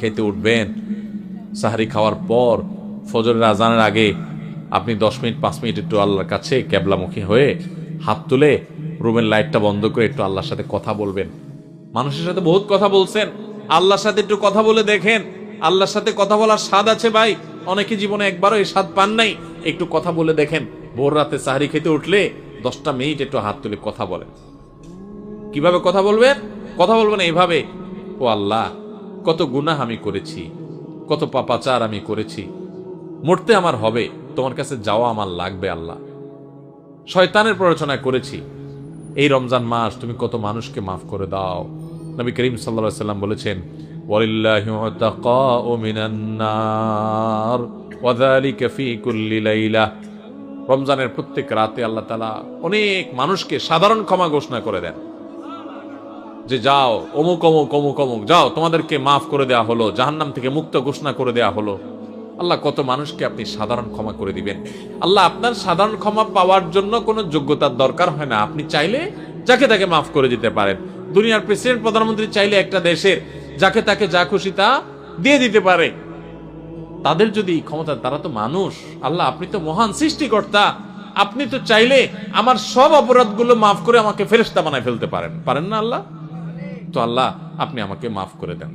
খাইতে উঠবেন, সাহারি খাওয়ার পর ফজরের আজানের আগে আপনি 10 মিনিট 5 মিনিট একটু আল্লাহর কাছে ক্যাবলামুখী হয়ে হাত তুলে রুমের লাইটটা বন্ধ করে একটু আল্লাহর সাথে কথা বলবেন। মানুষের সাথে বহুত কথা বলছেন, আল্লাহর সাথে একটু কথা বলে দেখেন। আল্লাহর সাথে কথা বলার স্বাদ আছে ভাই, অনেকে জীবনে একবারও এই স্বাদ পান নাই। একটু কথা বলে দেখেন, ভোর রাতে সাহারি খেতে উঠলে 10টা মিনিট একটু হাত তুলে কথা বলেন। কিভাবে কথা বলবেন? কথা বলবেন এইভাবে, ও আল্লাহ, কত গুনাহ আমি করেছি, কত পাপাচার আমি করেছি, মরতে আমার হবে, তোমার কাছে যাওয়া আমার লাগবে আল্লাহ। শয়তানের প্ররোচনা করেছি, এই রমজান মাস তুমি কত মানুষকে মাফ করে দাও। নবী করিম সাল্লাল্লাহু আলাইহি ওয়াসাল্লাম বলেছেন, ওয়ালিল্লাহি উতাকাউ মিনান নার ওয়া যালিকা ফি কুল্লি লাইলা। রমজানের প্রত্যেক রাতে আল্লাহ তাআলা অনেক মানুষকে সাধারণ ক্ষমা ঘোষণা করে দেন, যে যাও অমুক অমুক অমুক অমুক, যাও তোমাদেরকে মাফ করে দেওয়া হলো, জাহান্নাম থেকে মুক্ত ঘোষণা করে দেওয়া হলো। আল্লাহ কত মানুষকে আপনি সাধারণ ক্ষমা করে দিবেন। আল্লাহ আপনার সাধারণ ক্ষমা পাওয়ার জন্য কোনো যোগ্যতার দরকার হয় না, আপনি চাইলে যাকে তাকে মাফ করে দিতে পারেন। দুনিয়ার প্রেসিডেন্ট প্রধানমন্ত্রী চাইলে একটা দেশের যাকে তাকে যা খুশি তা দিয়ে দিতে পারে। তাদের যদি ক্ষমতা, তারা তো মানুষ। আল্লাহ আপনি তো মহান সৃষ্টিকর্তা, আপনি তো চাইলে আমার সব অপরাধগুলো মাফ করে আমাকে ফেরেশতা বানায় ফেলতে পারেন, পারেন না আল্লাহ? তো আল্লাহ আপনি আমাকে মাফ করে দেন।